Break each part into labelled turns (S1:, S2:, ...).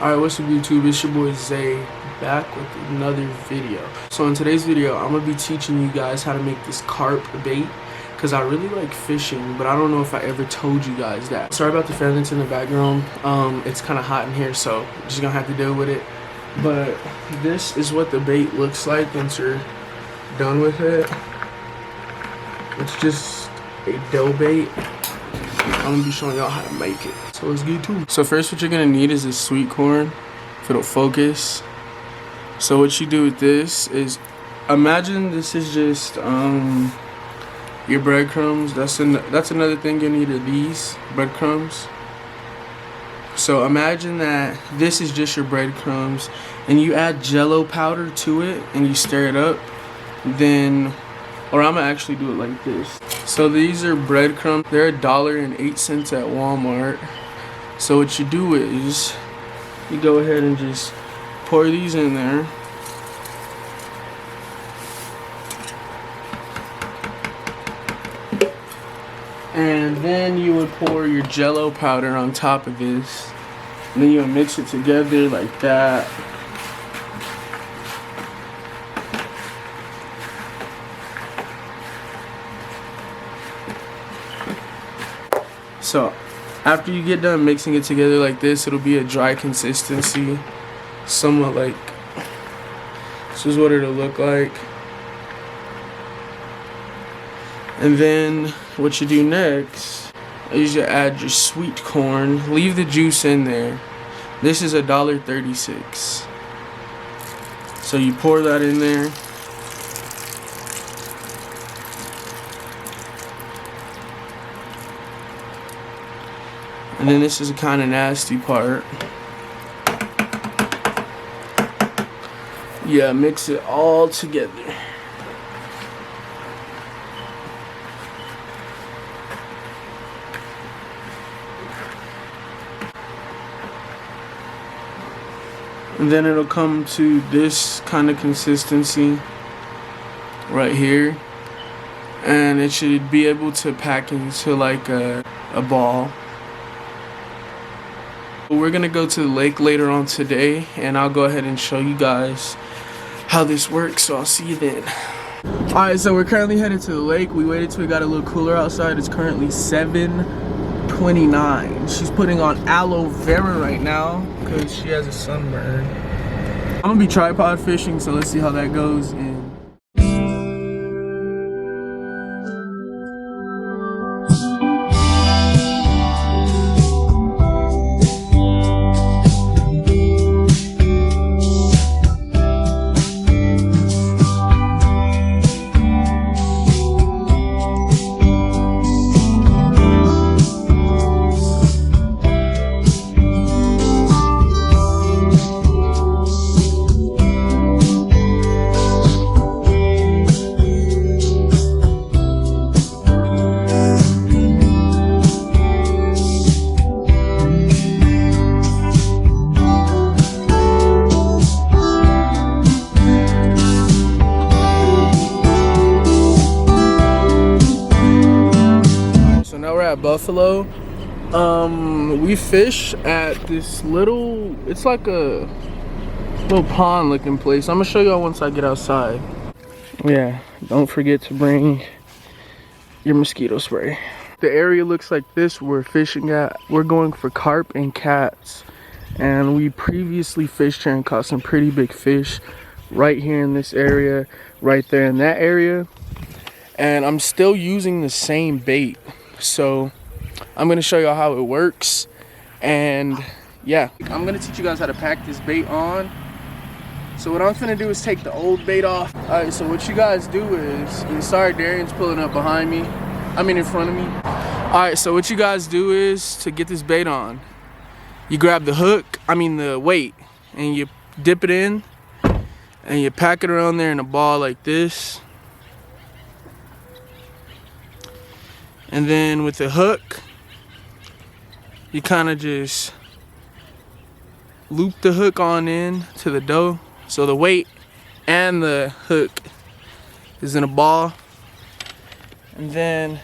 S1: Alright, what's up YouTube? It's your boy Zay, back with another video. So in today's video, I'm going to be teaching you guys how to make this carp bait, because I really like fishing, but I don't know if I ever told you guys that. Sorry about the fan that's in the background. It's kind of hot in here, so I'm just going to have to deal with it. But this is what the bait looks like once you're done with it. It's just a dough bait. I'm going to be showing y'all how to make it. So let's get to it. So first what you're going to need is this sweet corn, if it'll focus. So what you do with this is, imagine this is just your breadcrumbs. That's another thing you'll need, are these breadcrumbs. So imagine that this is just your breadcrumbs and you add Jello powder to it and you stir it up. Then, or I'm gonna actually do it like this. So these are breadcrumbs. They're $1.08 at Walmart. So what you do is you go ahead and just pour these in there. And then you would pour your Jello powder on top of this. And then you would mix it together like that. So after you get done mixing it together like this, it'll be a dry consistency. Somewhat like, this is what it'll look like. And then what you do next is you add your sweet corn. Leave the juice in there. This is $1.36. So you pour that in there. And then this is the kind of nasty part. Yeah, mix it all together. And then it'll come to this kind of consistency right here. And it should be able to pack into like a ball. We're gonna go to the lake later on today, and I'll go ahead and show you guys how this works, so I'll see you then. Alright, so we're currently headed to the lake. We waited till it got a little cooler outside. It's currently 7:29. She's putting on aloe vera right now because she has a sunburn. I'm gonna be tripod fishing, so let's see how that goes. Buffalo. We fish at this little, it's like a little pond looking place. I'm gonna show y'all once I get outside. Yeah, don't forget to bring your mosquito spray. The area looks like this we're fishing at. We're going for carp and cats, and we previously fished here and caught some pretty big fish right here in this area, right there in that area. And I'm still using the same bait, so I'm going to show y'all how it works. And yeah, I'm going to teach you guys how to pack this bait on. So what I'm going to do is take the old bait off. Alright, so what you guys do is, and sorry Darian's pulling up behind me, in front of me. Alright, so what you guys do is, to get this bait on, you grab the hook, the weight, and you dip it in, and you pack it around there in a ball like this. And then with the hook, you kind of just loop the hook on in to the dough. So the weight and the hook is in a ball. And then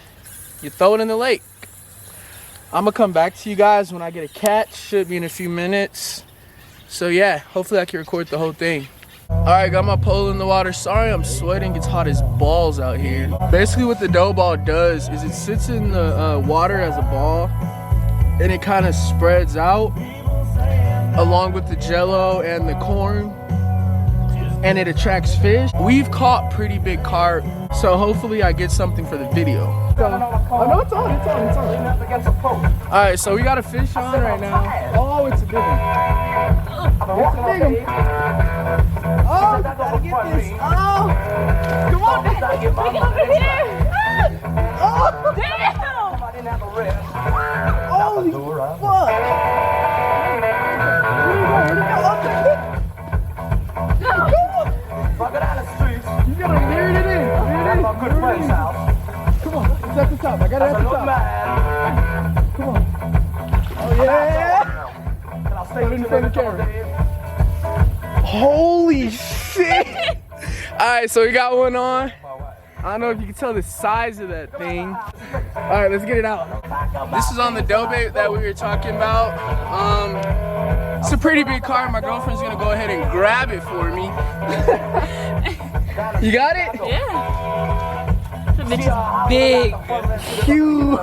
S1: you throw it in the lake. I'm gonna come back to you guys when I get a catch. Should be in a few minutes. So yeah, hopefully I can record the whole thing. All right, got my pole in the water. Sorry I'm sweating, it's hot as balls out here. Basically what the dough ball does is it sits in the water as a ball and it kind of spreads out along with the jello and the corn, and it attracts fish. We've caught pretty big carp, so hopefully I get something for the video. Oh no, it's on. All right, so we got a fish on right now. Oh, it's a big one. It's a big one. Oh, gotta get this. Oh, come on, Dad. Get over here. Oh, damn. Holy fuck. You gotta rear it in. Come on, it's at the top. I got it at the top. Come on. Oh yeah. Put it in front of the camera. Holy shit. Alright, so we got one on. I don't know if you can tell the size of that thing. Alright, let's get it out. This is on the dough bait that we were talking about. It's a pretty big carp. My girlfriend's gonna go ahead and grab it for me. You got it?
S2: Yeah. The bitch is big.
S1: Huge.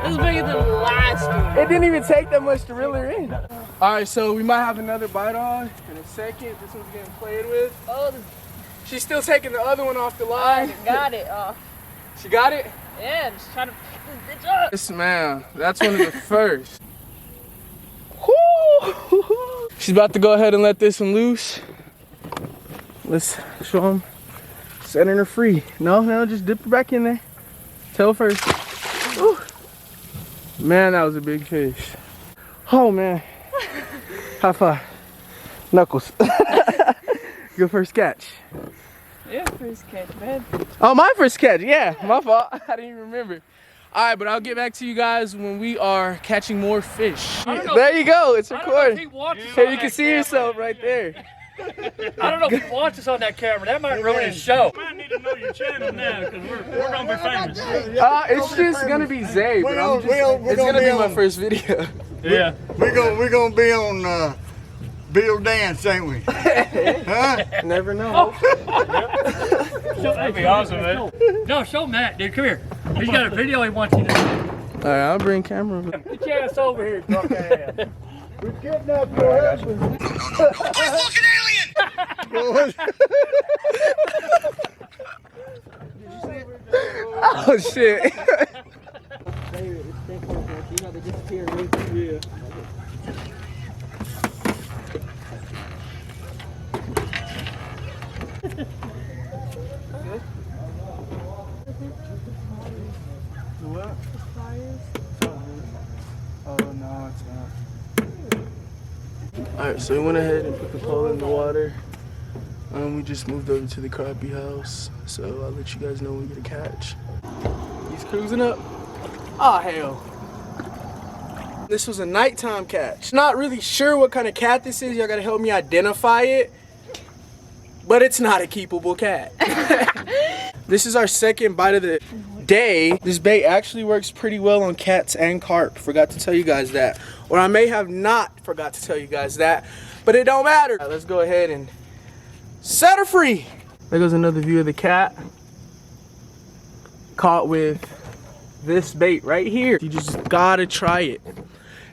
S2: It's bigger than the last one.
S1: It didn't even take that much to reel her in. Alright, so we might have another bite on in a second. This one's getting played with.
S2: Oh,
S1: She's still taking the other one off the line.
S2: got it.
S1: She got it?
S2: Yeah, just trying to pick this bitch up.
S1: Yes, man. That's one of the first. Woo! She's about to go ahead and let this one loose. Let's show them. Setting her free. No, just dip her back in there. Tail first. Woo. Man, that was a big fish. Oh, man. High five. Knuckles. Your first catch.
S2: Your first catch, man.
S1: Oh, my first catch. Yeah, my fault. I didn't even remember. All right, but I'll get back to you guys when we are catching more fish. There you go. It's recording. Here you can see yourself right there.
S3: I don't know if he watches on that camera. That might ruin his show. You might need to know your channel now because we're going to be famous.
S1: It's just going to be Zay, but it's going to be my first video.
S3: Yeah.
S4: We're gonna be on Bill Dance, ain't we? Huh?
S1: Never know.
S3: That'd be awesome, man. No, show Matt, dude. Come here. He's got a video he wants you to see.
S1: All right, I'll bring camera.
S3: Get your ass over here, drunk ass.
S4: We're kidnapping your husband.
S5: Fucking alien!
S1: Oh, shit. What? Oh, no, it's not. Alright, so we went ahead and put the pole in the water. We just moved over to the crappie house, so I'll let you guys know when we get a catch. He's cruising up. Oh, hell. This was a nighttime catch. Not really sure what kind of cat this is. Y'all gotta help me identify it. But it's not a keepable cat. This is our second bite of the day. This bait actually works pretty well on cats and carp. Forgot to tell you guys that. Or I may have not forgot to tell you guys that. But it don't matter. All right, let's go ahead and set her free. There goes another view of the cat. Caught with this bait right here. You just gotta try it.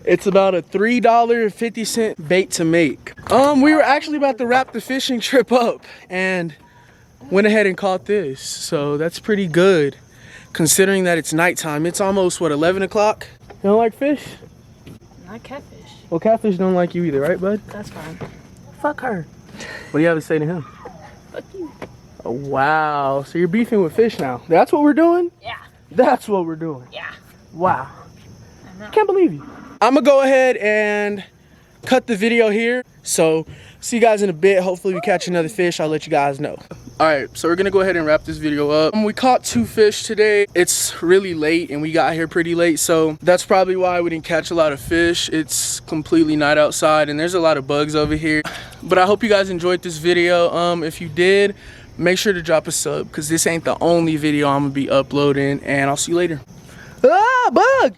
S1: It's about a $3.50 bait to make. We were actually about to wrap the fishing trip up and went ahead and caught this. So that's pretty good considering that it's nighttime. It's almost, what, 11 o'clock? You don't like fish?
S2: Not catfish.
S1: Well, catfish don't like you either, right, bud?
S2: That's fine.
S1: Fuck her. What do you have to say to him?
S2: Fuck you.
S1: Oh, wow. So you're beefing with fish now. That's what we're doing?
S2: Yeah.
S1: That's what we're doing.
S2: Yeah.
S1: Wow.
S2: I know.
S1: Can't believe you. I'm gonna go ahead and cut the video here. So see you guys in a bit. Hopefully we catch another fish. I'll let you guys know. All right, so we're gonna go ahead and wrap this video up. We caught 2 fish today. It's really late and we got here pretty late, so that's probably why we didn't catch a lot of fish. It's completely night outside and there's a lot of bugs over here. But I hope you guys enjoyed this video. If you did, make sure to drop a sub because this ain't the only video I'm gonna be uploading, and I'll see you later. Ah, bug!